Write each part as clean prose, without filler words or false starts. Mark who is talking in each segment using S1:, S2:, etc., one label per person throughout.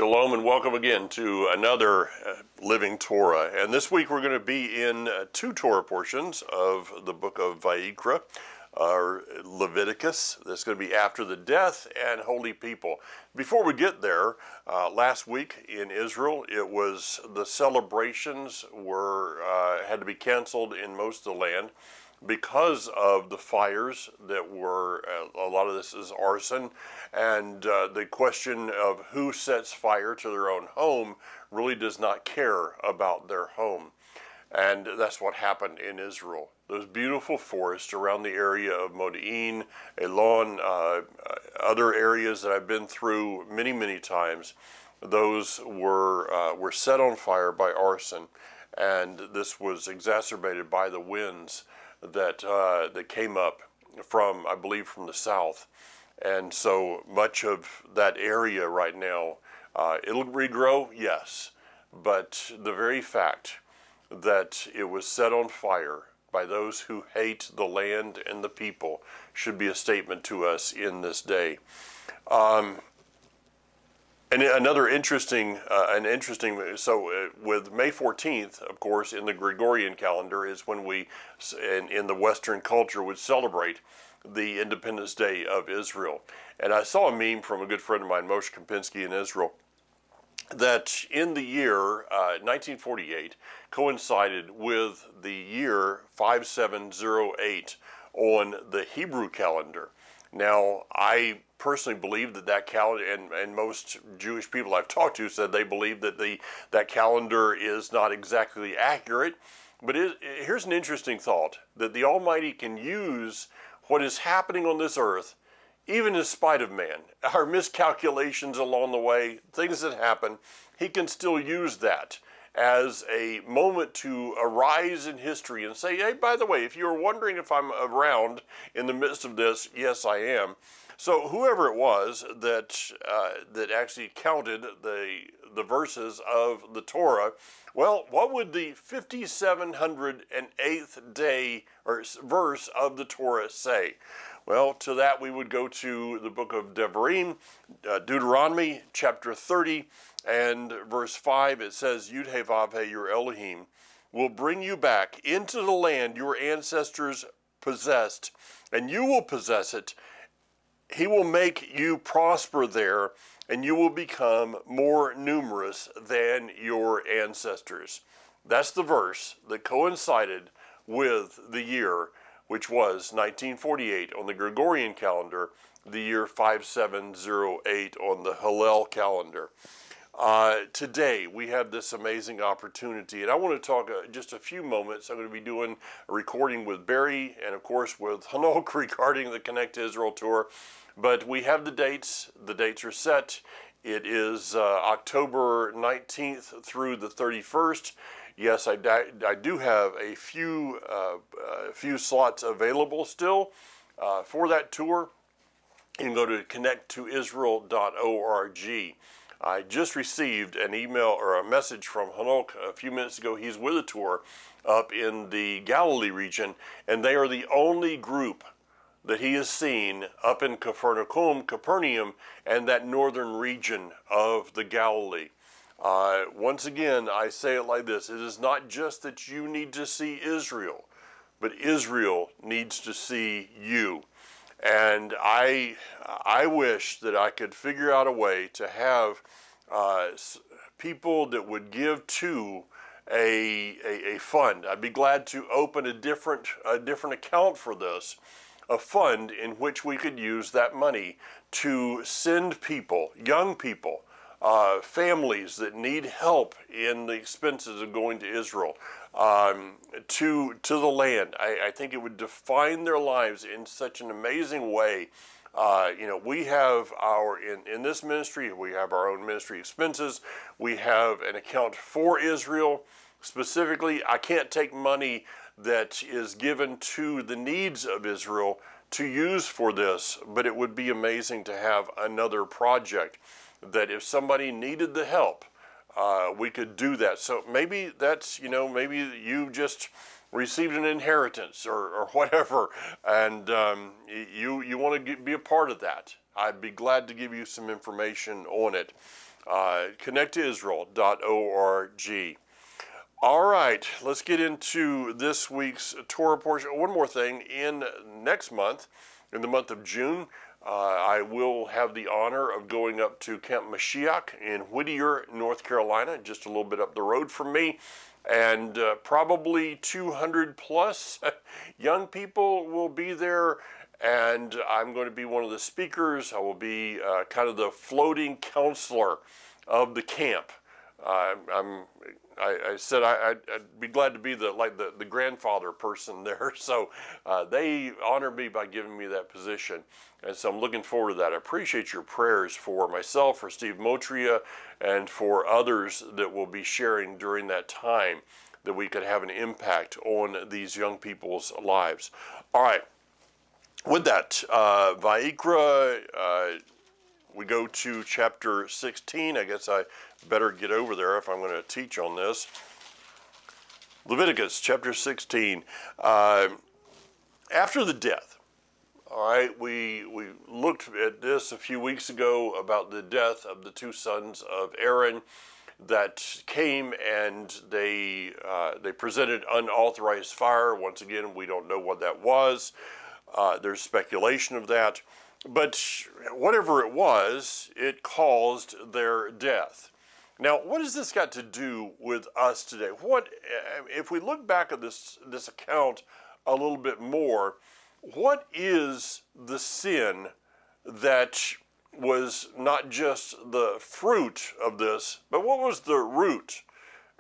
S1: Shalom and welcome again to another Living Torah. And this week we're going to be in two Torah portions of the book of Vayikra, or Leviticus. That's going to be after the death and holy people. Before we get there, last week in Israel, it was the celebrations had to be canceled in most of the land because of the fires that were, a lot of this is arson, and the question of who sets fire to their own home really does not care about their home. And that's what happened in Israel. Those beautiful forests around the area of Modi'in, Elon, other areas that I've been through many, many times, those were set on fire by arson. And this was exacerbated by the winds that came up from, I believe, from the south. And so much of that area right now, it'll regrow, yes, but the very fact that it was set on fire by those who hate the land and the people should be a statement to us in this day. And another interesting, with May 14th, of course, in the Gregorian calendar is when we, in the Western culture, would celebrate the Independence Day of Israel. And I saw a meme from a good friend of mine, Moshe Kempinski in Israel, that in the year 1948 coincided with the year 5708 on the Hebrew calendar. Now, I personally believe that calendar, and most Jewish people I've talked to said they believe that that calendar is not exactly accurate. But here's an interesting thought, that the Almighty can use what is happening on this earth, even in spite of man, our miscalculations along the way, things that happen, he can still use that as a moment to arise in history and say, hey, by the way, if you're wondering if I'm around in the midst of this, yes, I am. So whoever it was that actually counted the verses of the Torah, well, what would the 5708th day or verse of the Torah say? Well, to that we would go to the book of Deuteronomy chapter 30 and verse 5. It says, Yud-He-Vav-He, your Elohim, will bring you back into the land your ancestors possessed, and you will possess it. He will make you prosper there, and you will become more numerous than your ancestors. That's the verse that coincided with the year, which was 1948 on the Gregorian calendar, the year 5708 on the Hillel calendar. Today we have this amazing opportunity, and I want to talk just a few moments. I'm going to be doing a recording with Barry and of course with Hanok regarding the Connect to Israel tour, but we have the dates. The dates are set. It is October 19th through the 31st. Yes, I do have a few slots available still for that tour. You can go to connecttoisrael.org. I just received an email or a message from Hanok a few minutes ago. He's with a tour up in the Galilee region, and they are the only group that he has seen up in Capernaum, and that northern region of the Galilee. Once again, I say it like this. It is not just that you need to see Israel, but Israel needs to see you. And I wish that I could figure out a way to have people that would give to a fund. I'd be glad to open a different account for this, a fund in which we could use that money to send people, young people, families that need help in the expenses of going to Israel, to the land. I think it would define their lives in such an amazing way. We have in this ministry, we have our own ministry expenses. We have an account for Israel. Specifically, I can't take money that is given to the needs of Israel to use for this, but it would be amazing to have another project that if somebody needed the help, we could do that. So maybe that's, maybe you just received an inheritance or whatever, and you want to be a part of that. I'd be glad to give you some information on it. connecttoisrael.org. All right, let's get into this week's Torah portion. One more thing, in next month, in the month of June, I will have the honor of going up to Camp Mashiach in Whittier, North Carolina, just a little bit up the road from me. And probably 200 plus young people will be there, and I'm going to be one of the speakers. I will be kind of the floating counselor of the camp. I said I'd be glad to be the grandfather person there. So they honor me by giving me that position. And so I'm looking forward to that. I appreciate your prayers for myself, for Steve Motria, and for others that will be sharing during that time, that we could have an impact on these young people's lives. All right. With that, Vayikra, we go to chapter 16. I guess I better get over there if I'm going to teach on this. Leviticus chapter 16. After the death. All right, we looked at this a few weeks ago about the death of the two sons of Aaron that came and they presented unauthorized fire. Once again, we don't know what that was. There's speculation of that. But whatever it was, it caused their death. Now, what has this got to do with us today? What, if we look back at this account a little bit more, what is the sin that was not just the fruit of this, but what was the root?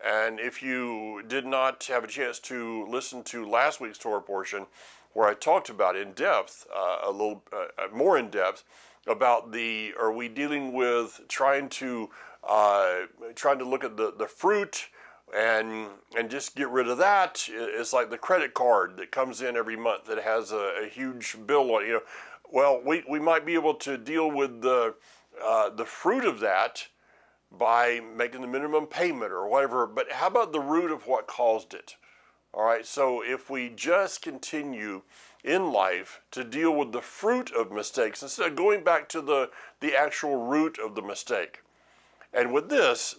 S1: And if you did not have a chance to listen to last week's Torah portion, where I talked about in depth, a little more in depth, about are we dealing with trying to look at the fruit and just get rid of that? It's like the credit card that comes in every month that has a huge bill on it. Well, we might be able to deal with the fruit of that by making the minimum payment or whatever, but how about the root of what caused it? All right, so if we just continue in life to deal with the fruit of mistakes instead of going back to the actual root of the mistake. And with this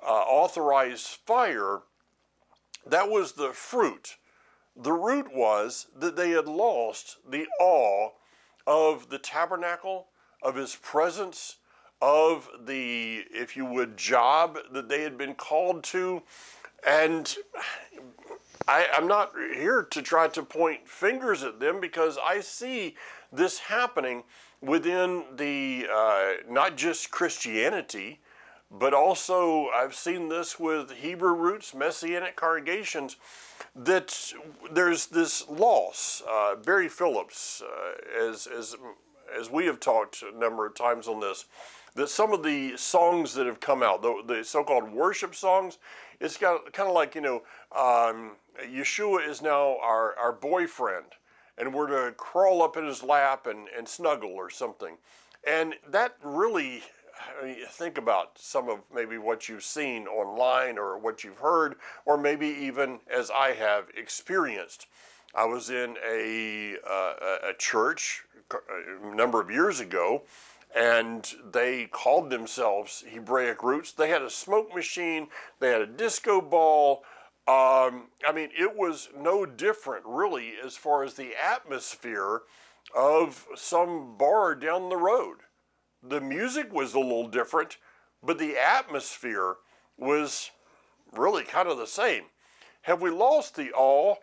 S1: unauthorized fire, that was the fruit. The root was that they had lost the awe of the tabernacle, of his presence, of the, if you would, job that they had been called to. And I'm not here to try to point fingers at them, because I see this happening within the, not just Christianity, but also I've seen this with Hebrew roots, Messianic congregations, that there's this loss. Barry Phillips, as we have talked a number of times on this, that some of the songs that have come out, the so-called worship songs, it's got kind of like, Yeshua is now our boyfriend, and we're to crawl up in his lap and snuggle or something. And that really, think about some of maybe what you've seen online or what you've heard, or maybe even as I have experienced. I was in a church a number of years ago, and they called themselves Hebraic Roots. They had a smoke machine, they had a disco ball. It was no different really as far as the atmosphere of some bar down the road. The music was a little different, but the atmosphere was really kind of the same. Have we lost the awe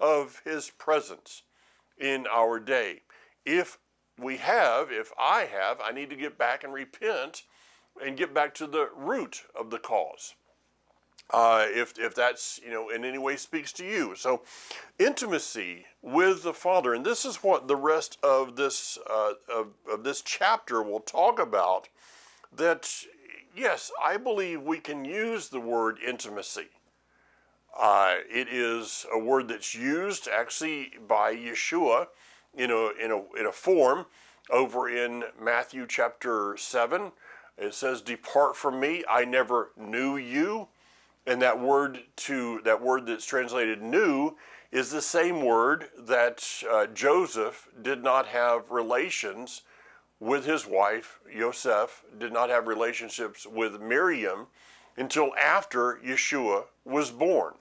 S1: of his presence in our day? If I have, I need to get back and repent and get back to the root of the cause. If that's, in any way speaks to you. So intimacy with the Father, and this is what the rest of this of this chapter will talk about, that yes, I believe we can use the word intimacy. It is a word that's used actually by Yeshua in a form over in Matthew chapter 7. It says, "Depart from me, I never knew you." And that word that's translated "knew" is the same word that Joseph did not have relations with his wife, Yosef, did not have relationships with Miriam until after Yeshua was born.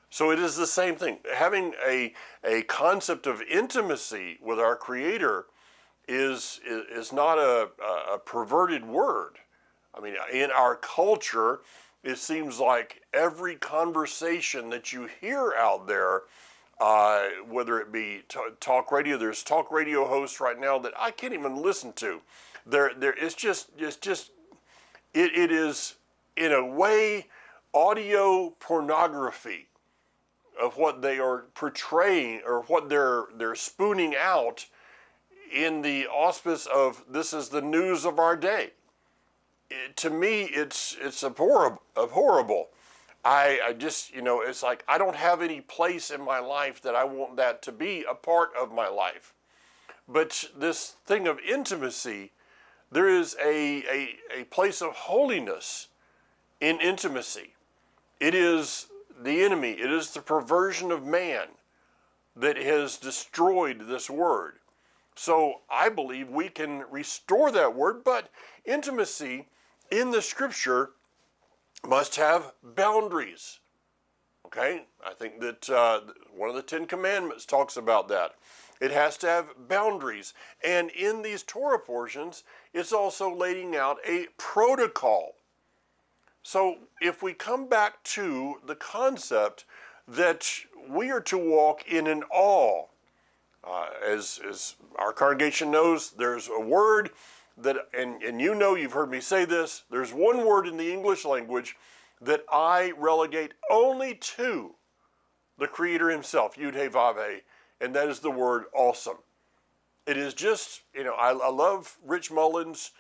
S1: So it is the same thing. Having a concept of intimacy with our Creator is not a perverted word. I mean, in our culture, it seems like every conversation that you hear out there, whether it be talk radio, there's talk radio hosts right now that I can't even listen to. It is in a way audio pornography of what they are portraying or what they're spooning out in the auspice of this is the news of our day. To me, it's abhorrible. I just, it's like I don't have any place in my life that I want that to be a part of my life. But this thing of intimacy, there is a place of holiness in intimacy. It is the enemy, it is the perversion of man that has destroyed this word. So I believe we can restore that word, but intimacy in the scripture must have boundaries. Okay? I think that one of the 10 Commandments talks about that. It has to have boundaries. And in these Torah portions, it's also laying out a protocol. So if we come back to the concept that we are to walk in an awe, as our congregation knows, there's a word that, and you've heard me say this, there's one word in the English language that I relegate only to the Creator himself, Yud He Vav He, and that is the word awesome. It is just, I love Rich Mullins,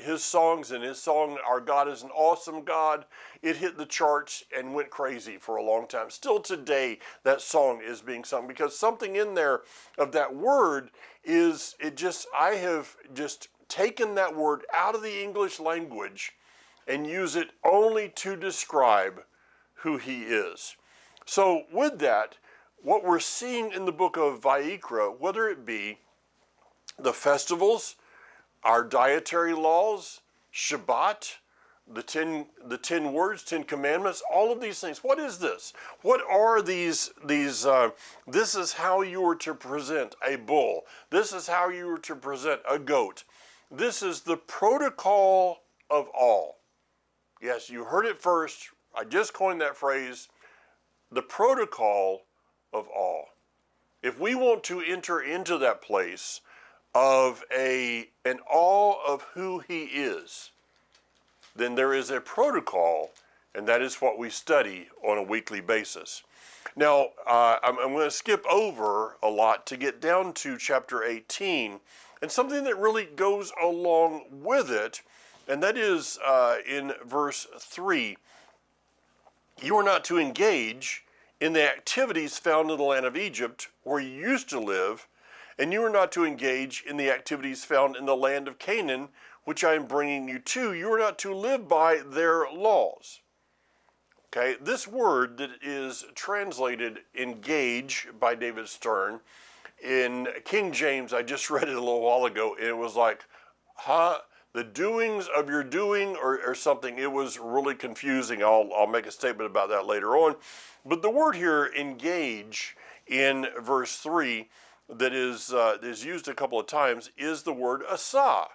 S1: his songs, and his song, Our God is an Awesome God. It hit the charts and went crazy for a long time. Still today, that song is being sung because something in there of that word is, I have just taken that word out of the English language and use it only to describe who he is. So with that, what we're seeing in the book of Vayikra, whether it be the festivals, our dietary laws, Shabbat, the 10 words, 10 commandments, all of these things. What is this? What are these this is how you are to present a bull. This is how you are to present a goat. This is the protocol of awe. Yes, you heard it first. I just coined that phrase, the protocol of awe. If we want to enter into that place of an awe of who he is, then there is a protocol, and that is what we study on a weekly basis. Now, I'm going to skip over a lot to get down to chapter 18, and something that really goes along with it, and that is in verse 3, you are not to engage in the activities found in the land of Egypt, where you used to live, and you are not to engage in the activities found in the land of Canaan, which I am bringing you to. You are not to live by their laws. Okay, this word that is translated engage by David Stern, in King James, I just read it a little while ago, and it was like, the doings of your doing or something. It was really confusing. I'll make a statement about that later on. But the word here, engage, in verse 3, that is used a couple of times, is the word asa.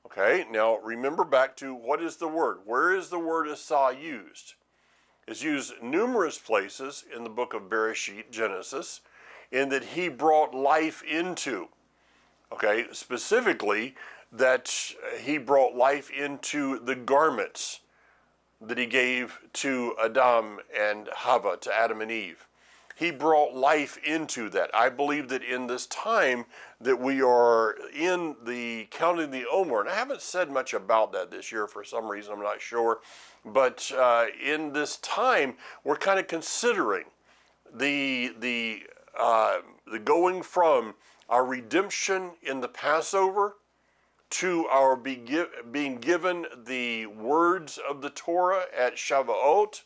S1: Okay, now remember back to what is the word? Where is the word asa used? It's used numerous places in the book of Bereshit, Genesis, in that he brought life into. Okay, specifically that he brought life into the garments that he gave to Adam and Hava, to Adam and Eve. He brought life into that. I believe that in this time that we are in the counting the Omer, and I haven't said much about that this year for some reason, I'm not sure, but in this time we're kind of considering the going from our redemption in the Passover to our being given the words of the Torah at Shavuot.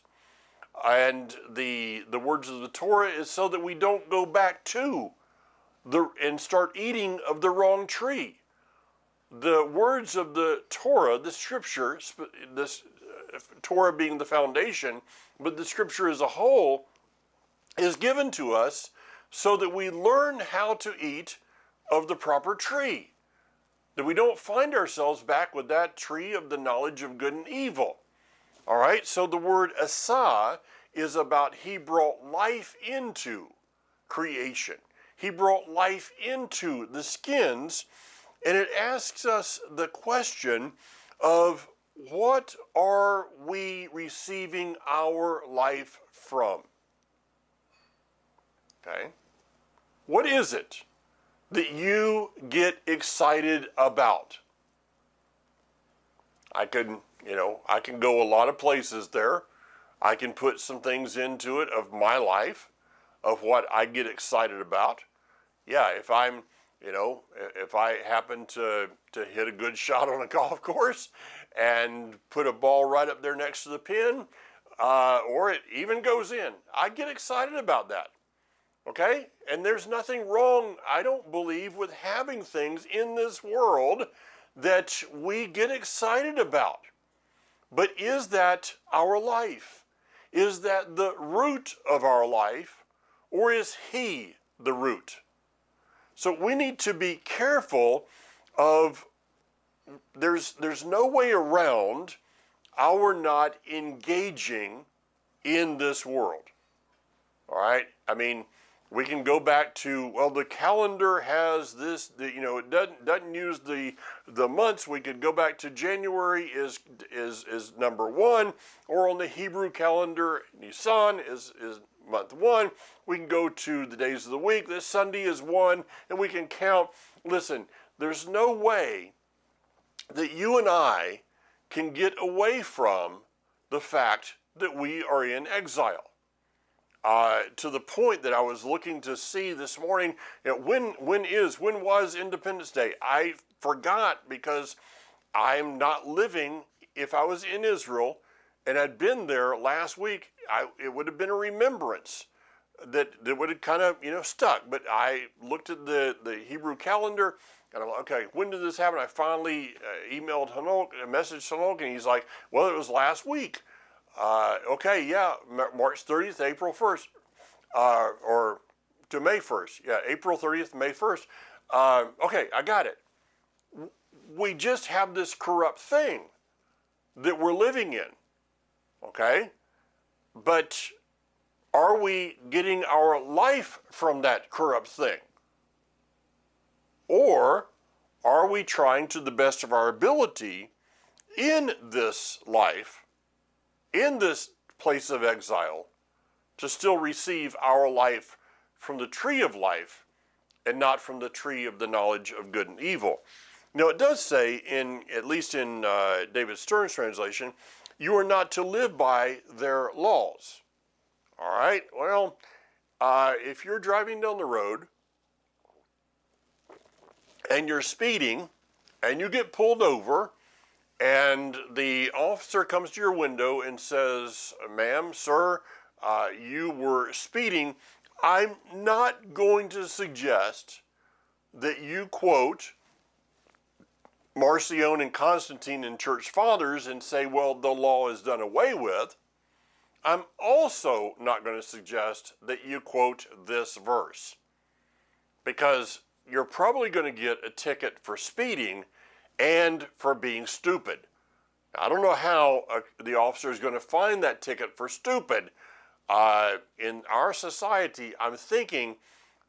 S1: And the words of the Torah is so that we don't go back to and start eating of the wrong tree. the words of the Torah, the scripture, this Torah being the foundation, but the scripture as a whole is given to us so that we learn how to eat of the proper tree. That we don't find ourselves back with that tree of the knowledge of good and evil. All right, so the word asa is about he brought life into creation. He brought life into the skins, and it asks us the question of what are we receiving our life from? Okay? What is it that you get excited about? I can go a lot of places there. I can put some things into it of my life, of what I get excited about. Yeah, if I happen to hit a good shot on a golf course and put a ball right up there next to the pin, or it even goes in, I get excited about that. Okay? And there's nothing wrong, I don't believe, with having things in this world that we get excited about. But is that our life? Is that the root of our life, or is He the root? So we need to be careful of, there's no way around our not engaging in this world. All right? I mean, we can go back to, well, the calendar has this, it doesn't use the months. We could go back to January is number 1, or on the Hebrew calendar, Nisan is month 1. We can go to the days of the week. This Sunday is 1, and we can count. Listen, there's no way that you and I can get away from the fact that we are in exile. To the point that I was looking to see this morning, when was Independence Day? I forgot, because I'm not living. If I was in Israel and I'd been there last week, it would have been a remembrance that would have kind of stuck. But I looked at the Hebrew calendar, and I'm like, okay, when did this happen? I finally emailed Hanok, messaged Hanok, and he's like, well, it was last week. Okay, yeah, March 30th, April 1st, or to May 1st. Yeah, April 30th, May 1st. Okay, I got it. We just have this corrupt thing that we're living in, okay? But are we getting our life from that corrupt thing? Or are we trying to the best of our ability in this life, in this place of exile, to still receive our life from the tree of life and not from the tree of the knowledge of good and evil? Now, it does say, at least in David Stern's translation, you are not to live by their laws. All right? Well, if you're driving down the road and you're speeding and you get pulled over, and the officer comes to your window and says, ma'am, sir, you were speeding, I'm not going to suggest that you quote Marcion and Constantine and church fathers and say, well, the law is done away with. I'm also not going to suggest that you quote this verse, because you're probably going to get a ticket for speeding and for being stupid. I don't know how the officer is going to find that ticket for stupid. In our society, I'm thinking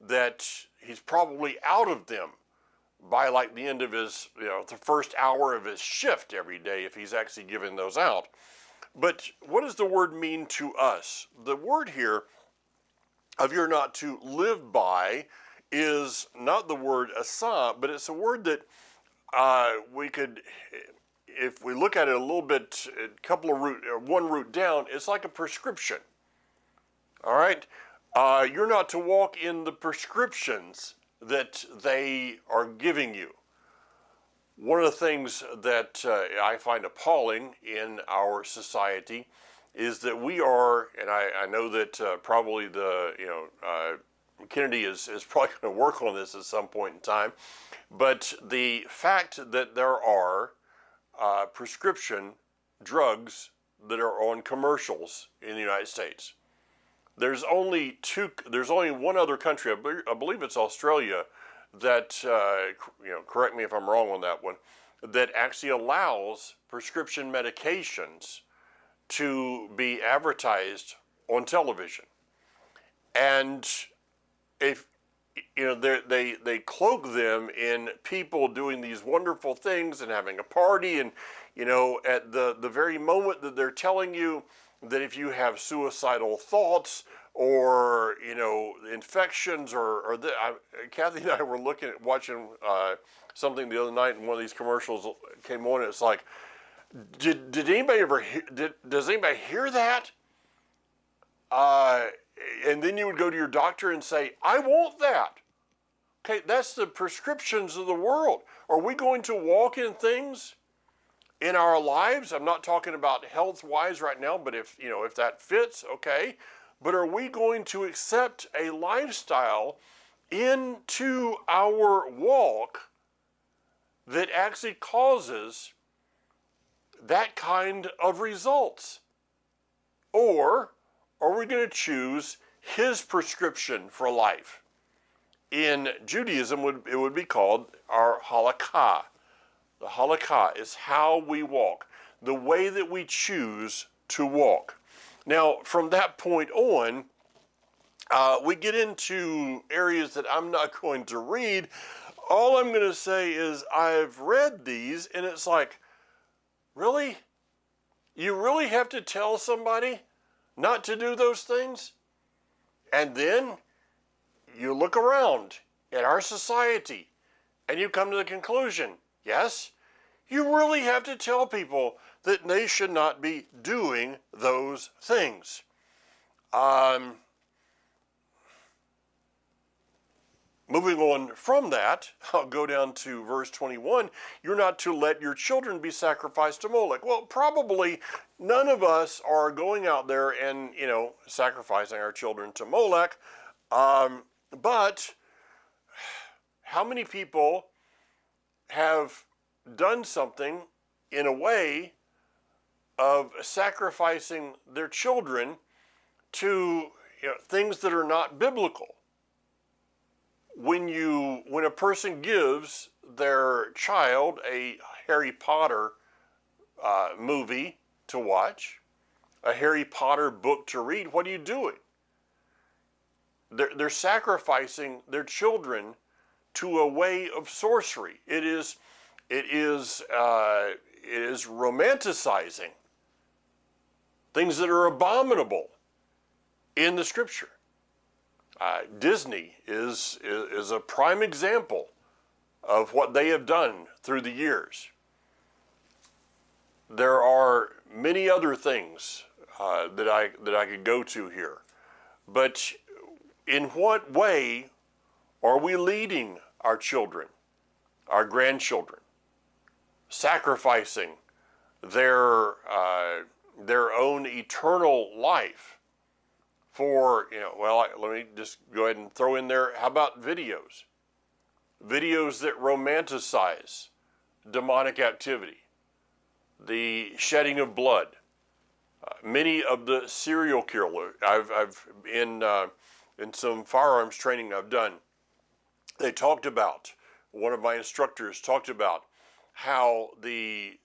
S1: that he's probably out of them by like the end of his, the first hour of his shift every day, if he's actually giving those out. But what does the word mean to us? The word here of you're not to live by is not the word asa, but it's a word that we could, if we look at it a little bit, one root down, it's like a prescription. All right? You're not to walk in the prescriptions that they are giving you. One of the things that I find appalling in our society is that we are, and I know that probably the Kennedy is probably going to work on this at some point in time. But the fact that there are prescription drugs that are on commercials in the United States. There's only one other country, I believe it's Australia, that, correct me if I'm wrong on that one, that actually allows prescription medications to be advertised on television. And if they cloak them in people doing these wonderful things and having a party, and at the very moment that they're telling you that if you have suicidal thoughts or infections Kathy and I were watching something the other night, and one of these commercials came on, and it's like, did anybody ever does anybody hear that? And then you would go to your doctor and say, I want that. Okay, that's the prescriptions of the world. Are we going to walk in things in our lives? I'm not talking about health-wise right now, but if that fits, okay. But are we going to accept a lifestyle into our walk that actually causes that kind of results? Or are we going to choose his prescription for life? In Judaism, it would be called our halakha. The halakha is how we walk, the way that we choose to walk. Now, from that point on, we get into areas that I'm not going to read. All I'm going to say is I've read these, and it's like, really? You really have to tell somebody not to do those things? And then you look around at our society and you come to the conclusion, yes, you really have to tell people that they should not be doing those things. Moving on from that, I'll go down to verse 21. You're not to let your children be sacrificed to Molech. Well, probably none of us are going out there and, sacrificing our children to Molech. But how many people have done something in a way of sacrificing their children to things that are not biblical? When a person gives their child a Harry Potter movie to watch, a Harry Potter book to read, what are you doing? They're sacrificing their children to a way of sorcery. It is romanticizing things that are abominable in the Scripture. Disney is a prime example of what they have done through the years. There are many other things that I could go to here, but in what way are we leading our children, our grandchildren, sacrificing their own eternal life for, let me just go ahead and throw in there, how about videos? Videos that romanticize demonic activity, the shedding of blood. Many of the serial killers, I've in some firearms training I've done, they talked about, one of my instructors talked about how these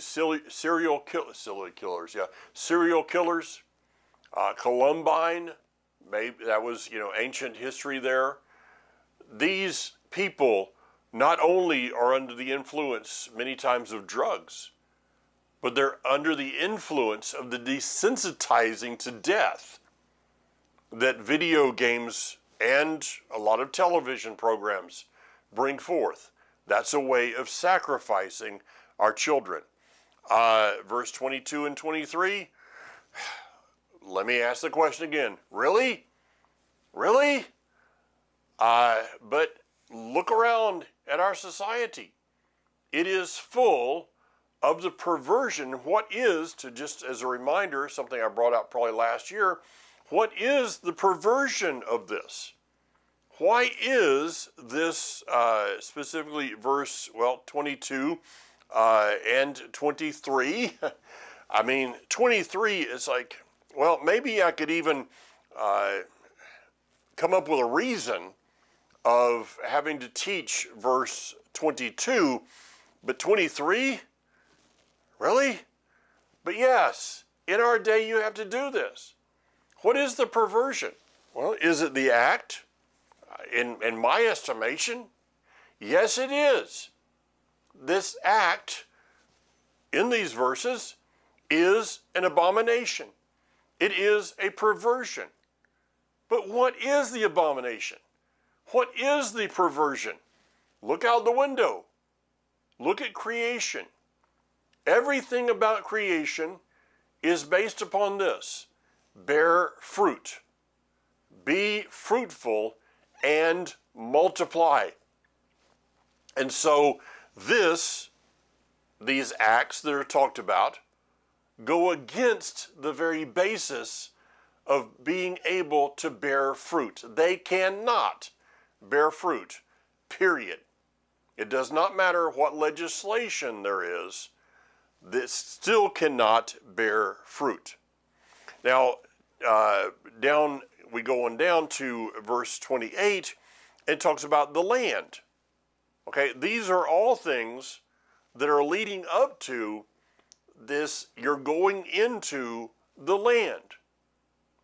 S1: serial killers, Columbine, maybe that was ancient history there. These people not only are under the influence many times of drugs, but they're under the influence of the desensitizing to death that video games and a lot of television programs bring forth. That's a way of sacrificing our children. Verse 22 and 23, let me ask the question again. Really? Really? But look around at our society. It is full of the perversion. What is, to just as a reminder, something I brought out probably last year, What is the perversion of this? Why is this specifically verse, 22 and 23? I mean, 23 is like, well, maybe I could even come up with a reason of having to teach verse 22, but 23? Really? But yes, in our day you have to do this. What is the perversion? Well, is it the act? In my estimation, yes it is. This act in these verses is an abomination. It is a perversion. But what is the abomination? What is the perversion? Look out the window. Look at creation. Everything about creation is based upon this: bear fruit, be fruitful, and multiply. And so these acts that are talked about go against the very basis of being able to bear fruit. They cannot bear fruit, period. It does not matter what legislation there is, this still cannot bear fruit. Now, we go on down to verse 28, it talks about the land. Okay, these are all things that are leading up to this, you're going into the land.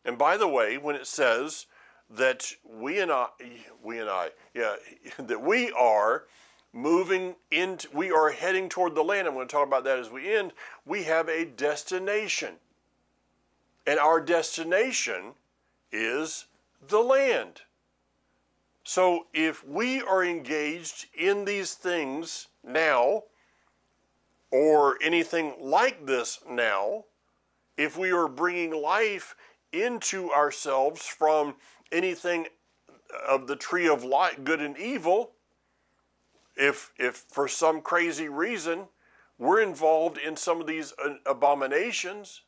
S1: And by the way, when it says that we are moving into, we are heading toward the land, I'm going to talk about that as we end, we have a destination. And our destination is the land. So if we are engaged in these things now, or anything like this now, if we are bringing life into ourselves from anything of the tree of life, good and evil, if for some crazy reason we're involved in some of these abominations,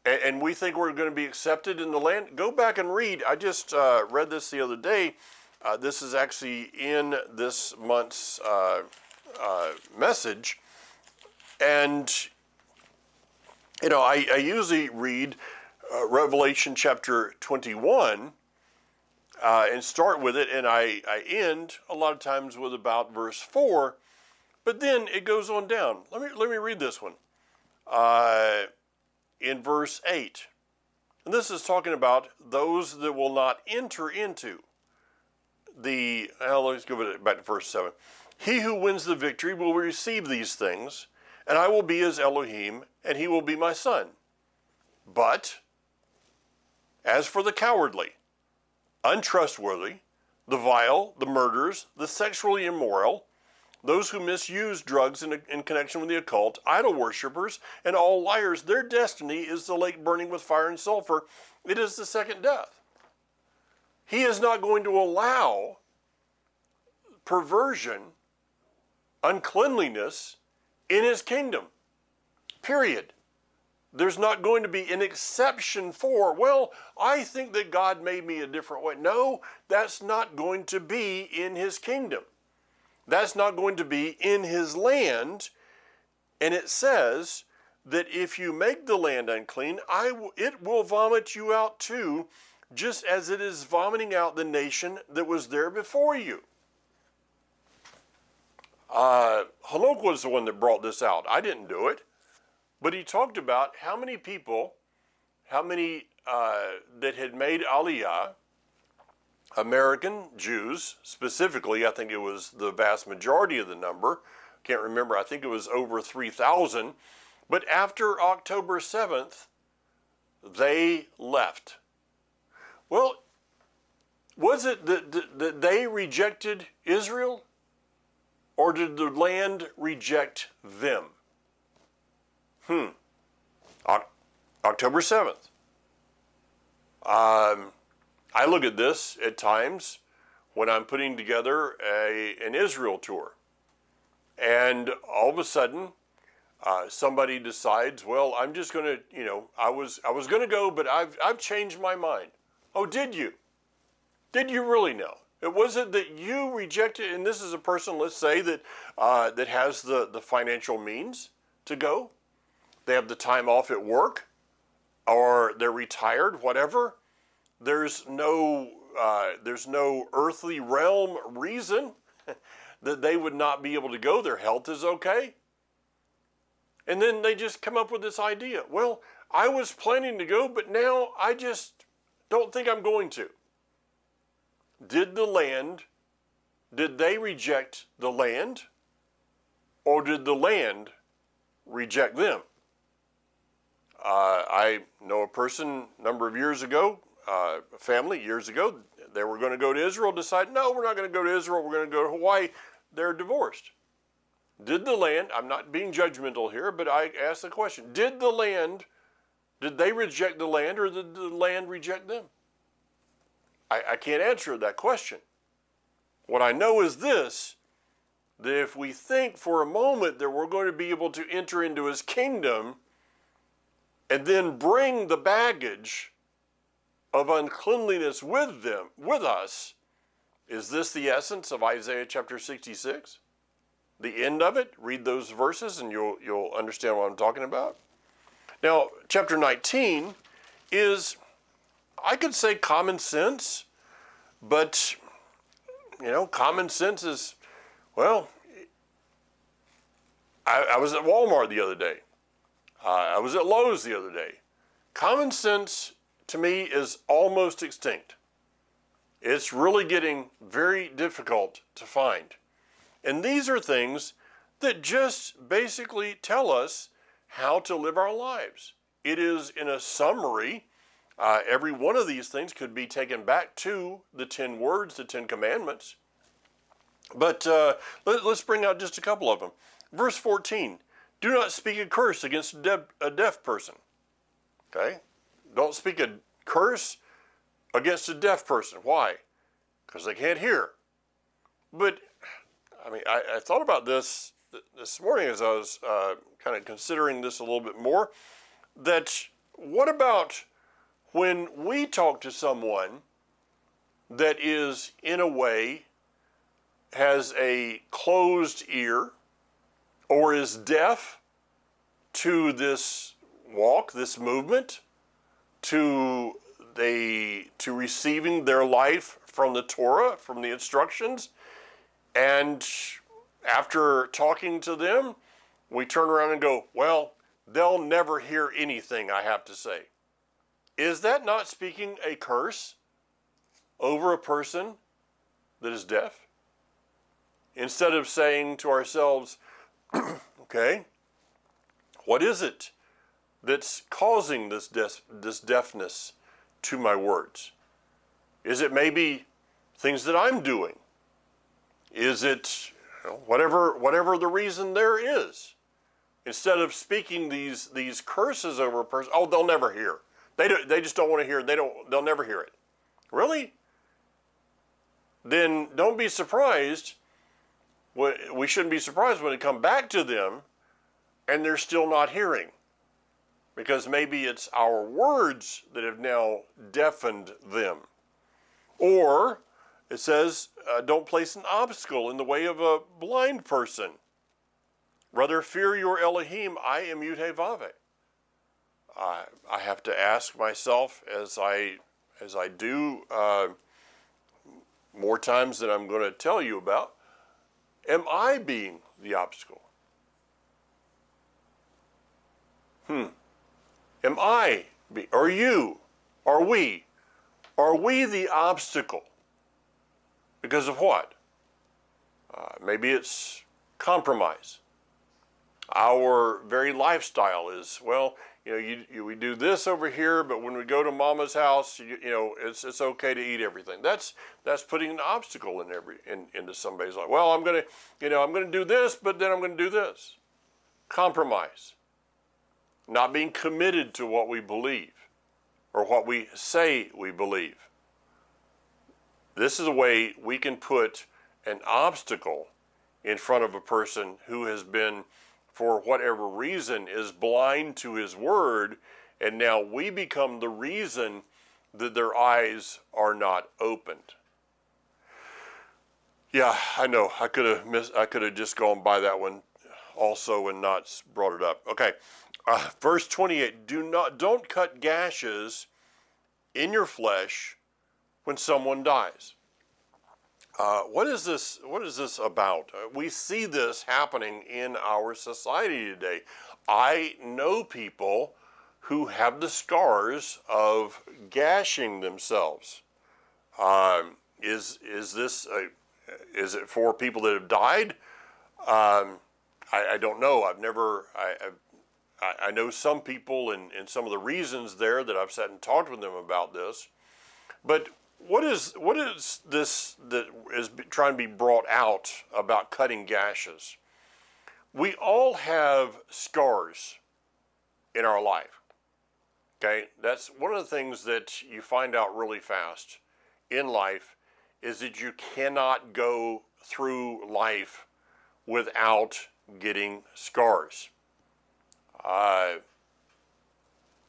S1: and we think we're going to be accepted in the land, go back and read. I just read this the other day. This is actually in this month's message. And, I usually read Revelation chapter 21 and start with it, and I end a lot of times with about verse 4, but then it goes on down. Let me read this one. In verse 8. And this is talking about those that will not enter into let's go back to verse 7. He who wins the victory will receive these things, and I will be his Elohim, and he will be my son. But as for the cowardly, untrustworthy, the vile, the murderers, the sexually immoral, those who misuse drugs in connection with the occult, idol worshippers, and all liars, their destiny is the lake burning with fire and sulfur. It is the second death. He is not going to allow perversion, uncleanliness in his kingdom. Period. There's not going to be an exception for, well, I think that God made me a different way. No, that's not going to be in his kingdom. That's not going to be in his land. And it says that if you make the land unclean, it will vomit you out too, just as it is vomiting out the nation that was there before you. Hanok was the one that brought this out. I didn't do it. But he talked about how many people, that had made Aliyah, American Jews specifically. I think it was the vast majority of the number. Can't remember. I think it was over 3,000. But after October 7th, they left. Well, was it that they rejected Israel? Or did the land reject them? October 7th. I look at this at times when I'm putting together an Israel tour. And all of a sudden, Somebody decides, well, I'm just going to, I was going to go, but I've changed my mind. Oh, did you? Did you really know? Was it that you rejected? And this is a person, let's say, that that has the financial means to go. They have the time off at work, or they're retired, whatever. There's no earthly realm reason that they would not be able to go. Their health is okay. And then they just come up with this idea. Well, I was planning to go, but now I just don't think I'm going to. Did they reject the land, or did the land reject them? I know a person a number of years ago, a family years ago, they were going to go to Israel, decided, no, we're not going to go to Israel, we're going to go to Hawaii. They're divorced. Did the land, I'm not being judgmental here, but I ask the question, did they reject the land, or did the land reject them? I can't answer that question. What I know is this, that if we think for a moment that we're going to be able to enter into his kingdom and then bring the baggage of uncleanliness with us, is this the essence of Isaiah chapter 66? The end of it? Read those verses and you'll understand what I'm talking about. Now, chapter 19 is, I could say, common sense, but, common sense is, well, I was at Walmart the other day. I was at Lowe's the other day. Common sense, to me, is almost extinct. It's really getting very difficult to find. And these are things that just basically tell us how to live our lives. It is, in a summary, every one of these things could be taken back to the 10 words, the 10 commandments. But let's bring out just a couple of them. Verse 14, do not speak a curse against a deaf person. Okay? Don't speak a curse against a deaf person. Why? Because they can't hear. But, I thought about this morning as I was kind of considering this a little bit more, that what about when we talk to someone that is, in a way, has a closed ear or is deaf to this walk, this movement, to receiving their life from the Torah, from the instructions, and after talking to them, we turn around and go, well, they'll never hear anything I have to say. Is that not speaking a curse over a person that is deaf? Instead of saying to ourselves, okay, what is it that's causing this deafness to my words? Is it maybe things that I'm doing? Is it whatever the reason there is? Instead of speaking these curses over a person, oh, they'll never hear. They just don't want to hear it. They'll never hear it. Really? Then don't be surprised. We shouldn't be surprised when it come back to them and they're still not hearing. Because maybe it's our words that have now deafened them. Or it says, don't place an obstacle in the way of a blind person. Rather fear your Elohim, I am Yud-Heh-Vav-Heh. I have to ask myself as I do more times than I'm going to tell you about, am I being the obstacle? Am I, are you, are we the obstacle? Because of what? Maybe it's compromise. Our very lifestyle is, well, we do this over here, but when we go to Mama's house, it's okay to eat everything. That's putting an obstacle into somebody's life. Well, I'm gonna do this, but then I'm gonna do this. Compromise. Not being committed to what we believe or what we say we believe. This is a way we can put an obstacle in front of a person who has been for whatever reason, is blind to his word, and now we become the reason that their eyes are not opened. Yeah, I know. I could have just gone by that one also and not brought it up. Okay, verse 28. Don't cut gashes in your flesh when someone dies. What is this? What is this about? We see this happening in our society today. I know people who have the scars of gashing themselves. Is it for people that have died? I don't know. I know some people and some of the reasons there that I've sat and talked with them about this. But what is this that is trying to be brought out about cutting gashes? We all have scars in our life. Okay, that's one of the things that you find out really fast in life, is that you cannot go through life without getting scars.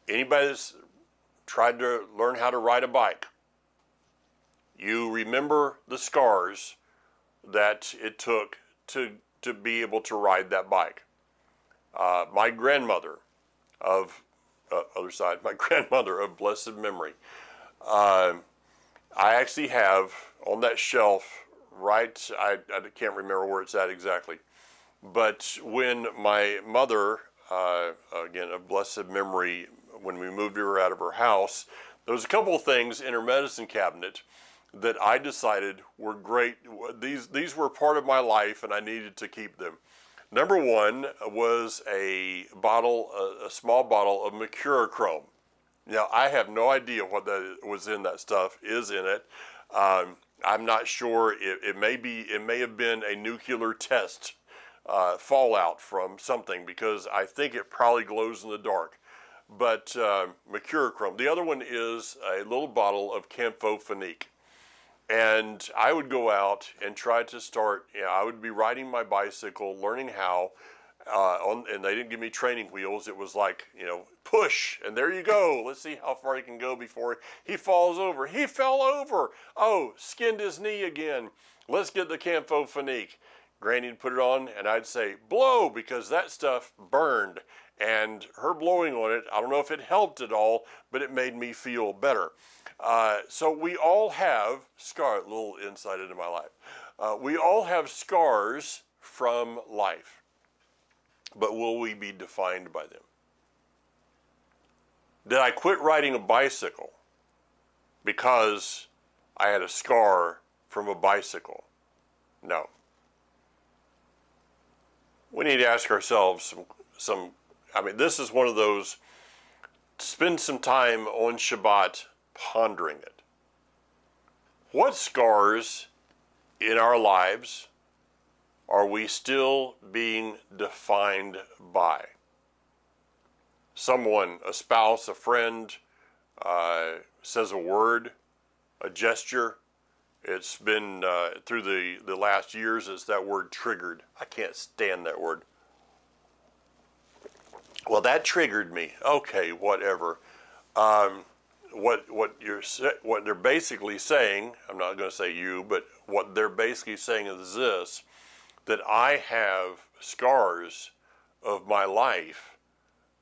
S1: Anybody that's tried to learn how to ride a bike, you remember the scars that it took to be able to ride that bike. My grandmother of my grandmother of blessed memory, I actually have on that shelf, right, I can't remember where it's at exactly, but when my mother, again of blessed memory, when we moved her out of her house, there was a couple of things in her medicine cabinet that I decided were great. These were part of my life and I needed to keep them. Number one was a small bottle of mercurochrome. Now, I have no idea what that was in that stuff, is in it. I'm not sure. It may have been a nuclear test fallout from something, because I think it probably glows in the dark. But mercurochrome. The other one is a little bottle of camphophenique. And I would go out and try to start, I would be riding my bicycle, learning how, and they didn't give me training wheels. It was like, push, and there you go. Let's see how far he can go before he falls over. He fell over. Oh, skinned his knee again. Let's get the camphophenique. Granny would put it on, and I'd say, blow, because that stuff burned. And her blowing on it, I don't know if it helped at all, but it made me feel better. So we all have scars, a little insight into my life. We all have scars from life, but will we be defined by them? Did I quit riding a bicycle because I had a scar from a bicycle? No. We need to ask ourselves this is one of those, spend some time on Shabbat pondering it. What scars in our lives are we still being defined by? Someone, a spouse, a friend, says a word, a gesture. It's been through the last years, it's that word triggered. I can't stand that word. Well, that triggered me. Okay, whatever. What they're basically saying, I'm not going to say you, but what they're basically saying is this, that I have scars of my life,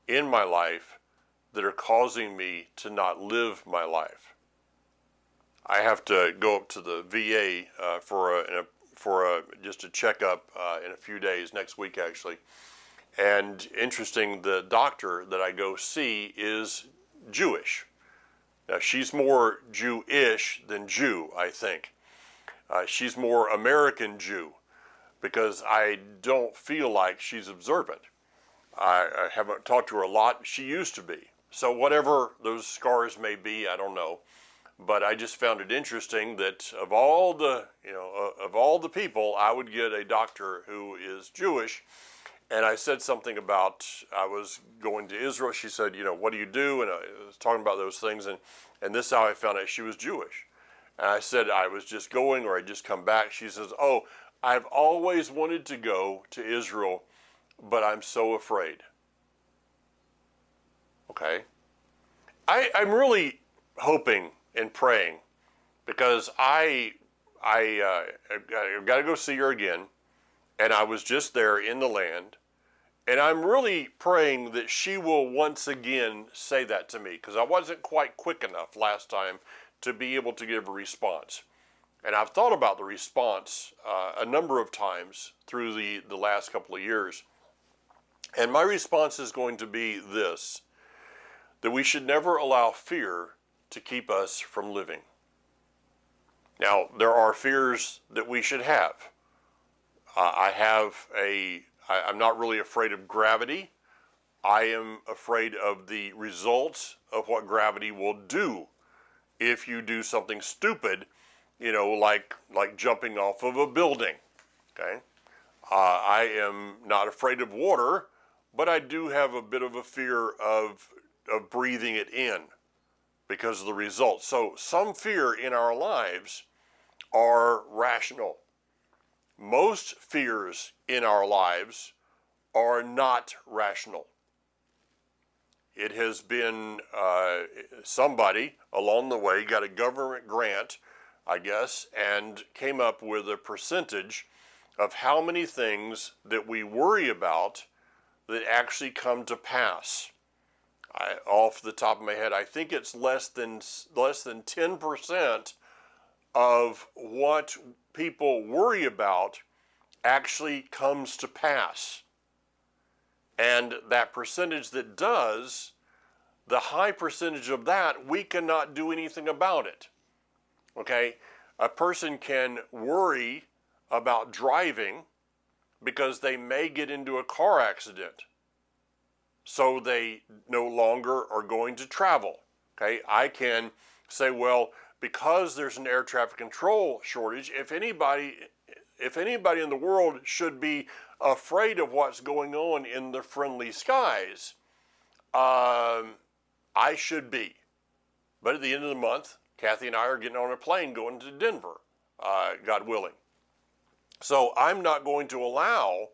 S1: in my life, that are causing me to not live my life. I have to go up to the VA for just a checkup in a few days, next week actually. And interesting, the doctor that I go see is Jewish. Now, she's more Jewish than Jew, I think. She's more American Jew, because I don't feel like she's observant. I haven't talked to her a lot. She used to be. So whatever those scars may be, I don't know. But I just found it interesting that of all the people, I would get a doctor who is Jewish. And I said something about, I was going to Israel. She said, what do you do? And I was talking about those things. And this is how I found out she was Jewish. And I said, I was just going, or I'd just come back. She says, oh, I've always wanted to go to Israel but I'm so afraid. Okay? I'm really hoping and praying because I got to go see her again, and I was just there in the land, and I'm really praying that she will once again say that to me because I wasn't quite quick enough last time to be able to give a response. And I've thought about the response a number of times through the last couple of years. And my response is going to be this, that we should never allow fear to keep us from living. Now, there are fears that we should have. I'm not really afraid of gravity. I am afraid of the results of what gravity will do if you do something stupid, like jumping off of a building. Okay, I am not afraid of water, but I do have a bit of a fear of breathing it in because of the results. So some fear in our lives are rational. Most fears in our lives are not rational. It has been somebody along the way got a government grant, I guess, and came up with a percentage of how many things that we worry about that actually come to pass. Off the top of my head, I think it's less than 10% of what people worry about actually comes to pass. And that percentage that does, the high percentage of that, we cannot do anything about it. Okay? A person can worry about driving because they may get into a car accident. So they no longer are going to travel. Okay? I can say, well, because there's an air traffic control shortage, if anybody in the world should be afraid of what's going on in the friendly skies, I should be. But at the end of the month, Kathy and I are getting on a plane going to Denver, God willing. So I'm not going to allow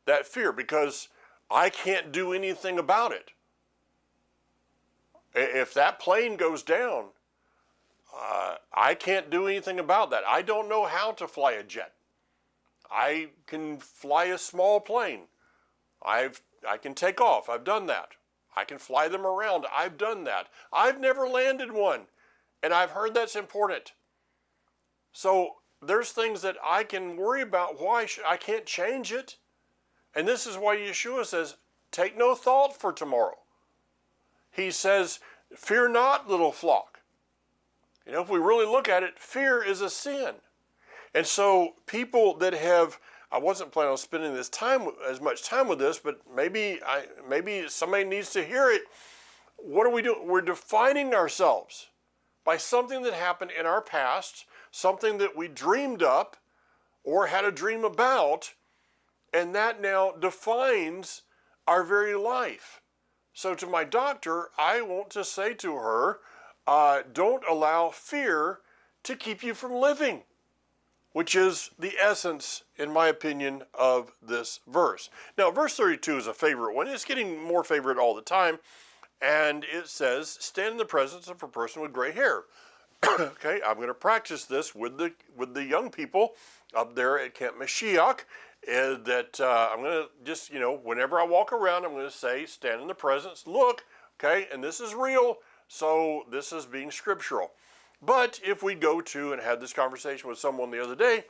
S1: that fear because I can't do anything about it. If that plane goes down, I can't do anything about that. I don't know how to fly a jet. I can fly a small plane. I can take off. I've done that. I can fly them around. I've done that. I've never landed one, and I've heard that's important. So there's things that I can worry about. Why I can't change it? And this is why Yeshua says, take no thought for tomorrow. He says, fear not, little flock. If we really look at it, fear is a sin. And so people that have, I wasn't planning on spending as much time with this, but maybe somebody needs to hear it. What are we doing? We're defining ourselves by something that happened in our past, something that we dreamed up or had a dream about, and that now defines our very life. So to my doctor, I want to say to her, don't allow fear to keep you from living, which is the essence, in my opinion, of this verse. Now, verse 32 is a favorite one. It's getting more favorite all the time. And it says, stand in the presence of a person with gray hair. Okay, I'm going to practice this with the young people up there at Camp Mashiach. That I'm going to just, whenever I walk around, I'm going to say, stand in the presence, look, okay, and this is real, so this is being scriptural. But if we go to, and had this conversation with someone the other day,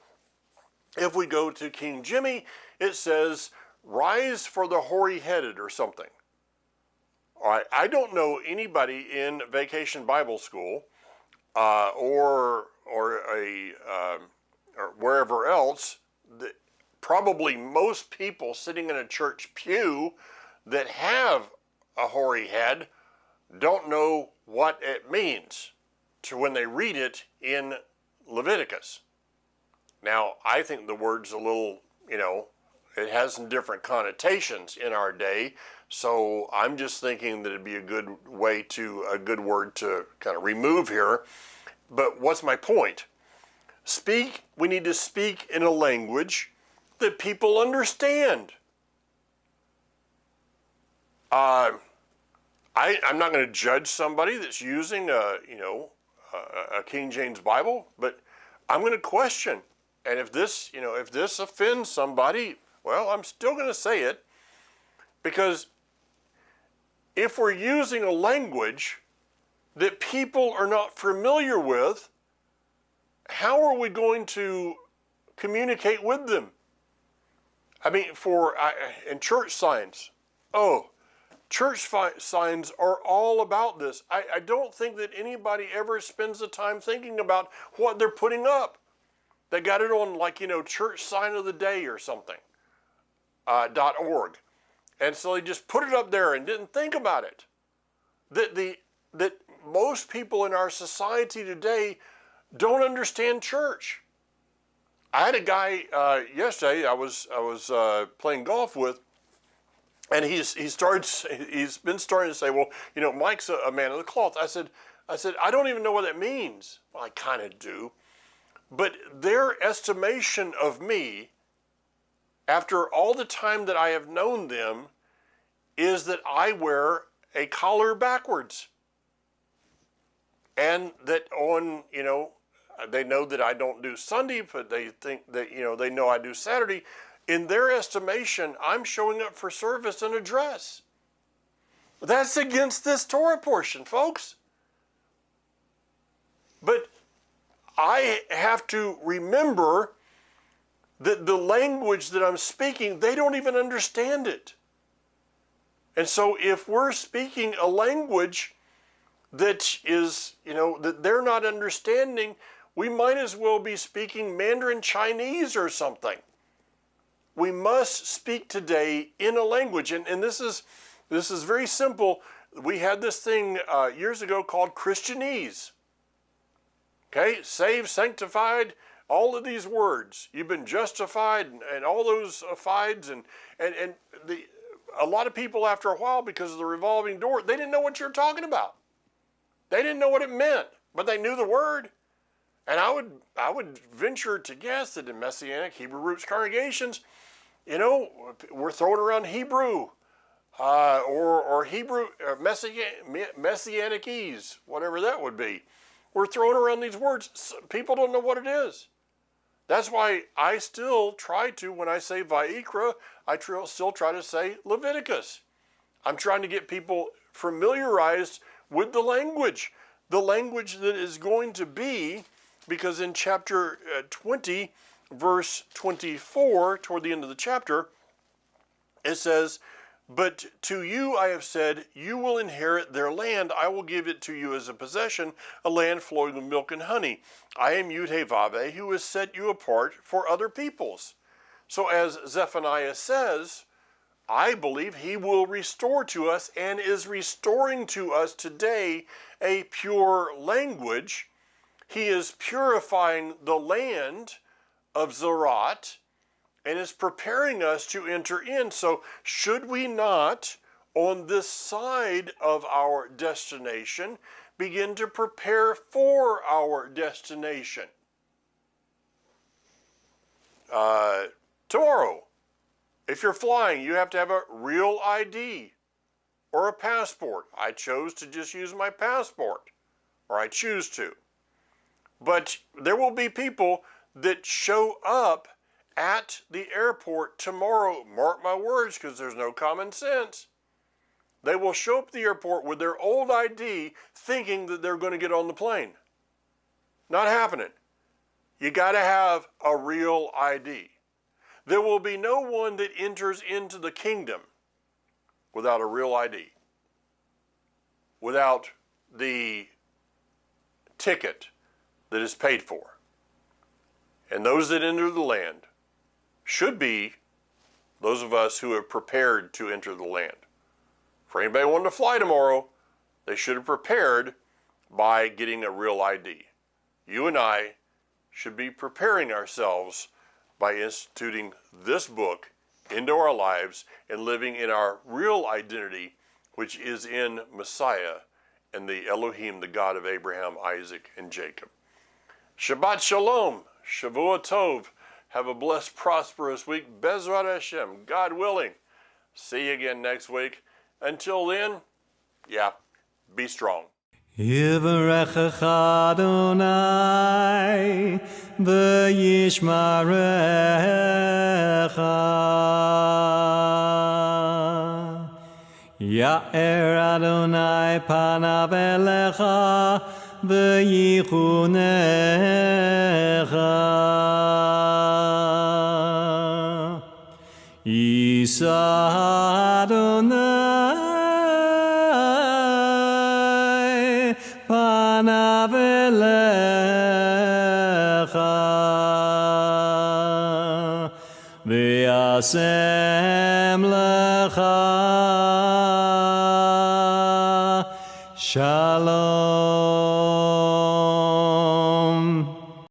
S1: if we go to King Jimmy, it says, rise for the hoary-headed or something. All right, I don't know anybody in Vacation Bible School or wherever else that, probably most people sitting in a church pew that have a hoary head don't know what it means to when they read it in Leviticus. Now, I think the word's a little, it has some different connotations in our day, so I'm just thinking that it'd be a good word to kind of remove here. But what's my point? We need to speak in a language that people understand. Uh, I'm not going to judge somebody that's using a King James Bible, but I'm going to question. And if this offends somebody, well, I'm still going to say it, because if we're using a language that people are not familiar with, how are we going to communicate with them? I mean, in church signs, church signs are all about this. I don't think that anybody ever spends the time thinking about what they're putting up. They got it on, church sign of the day or something, .org. And so they just put it up there and didn't think about it. That most people in our society today don't understand church. I had a guy yesterday I was playing golf with, and he's been starting to say, well, Mike's a man of the cloth. I said, I don't even know what that means. Well, I kind of do. But their estimation of me, after all the time that I have known them, is that I wear a collar backwards. And that they know that I don't do Sunday, but they think that, they know I do Saturday. In their estimation, I'm showing up for service in a dress. That's against this Torah portion, folks. But I have to remember that the language that I'm speaking, they don't even understand it. And so if we're speaking a language that is, that they're not understanding, we might as well be speaking Mandarin Chinese or something. We must speak today in a language, and this is very simple. We had this thing years ago called Christianese. Okay, saved, sanctified, all of these words. You've been justified, and all those fides, and a lot of people after a while, because of the revolving door, they didn't know what you were talking about. They didn't know what it meant, but they knew the word. And I would venture to guess that in Messianic Hebrew roots congregations, we're throwing around Hebrew, or Hebrew, Messianicese, whatever that would be. We're throwing around these words. People don't know what it is. That's why I still try to, when I say Vayikra, I still try to say Leviticus. I'm trying to get people familiarized with the language that is going to be, because in chapter 20, verse 24, toward the end of the chapter, it says, "But to you I have said, you will inherit their land. I will give it to you as a possession, a land flowing with milk and honey. I am Yud-Heh-Vav-Heh, who has set you apart for other peoples." So as Zephaniah says, I believe he will restore to us, and is restoring to us today, a pure language. He is purifying the land of Zerat and is preparing us to enter in. So should we not, on this side of our destination, begin to prepare for our destination? Tomorrow, if you're flying, you have to have a real ID or a passport. I chose to just use my passport, or I choose to. But there will be people that show up at the airport tomorrow, mark my words, because there's no common sense. They will show up at the airport with their old ID, thinking that they're going to get on the plane. Not happening. You got to have a real ID. There will be no one that enters into the kingdom without a real ID, without the ticket that is paid for. And those that enter the land should be those of us who have prepared to enter the land. For anybody wanting to fly tomorrow, they should have prepared by getting a real ID. You and I should be preparing ourselves by instituting this book into our lives and living in our real identity, which is in Messiah and the Elohim, the God of Abraham, Isaac, and Jacob. Shabbat Shalom, Shavua Tov. Have a blessed, prosperous week. Bezrat Hashem, God willing. See you again next week. Until then, yeah, be strong.
S2: Yivarechecha Adonai v'yishmarecha. Ya'er Adonai panav elecha v'yichunecha. Yisa Adonai panav elecha v'yasem lecha Shalom.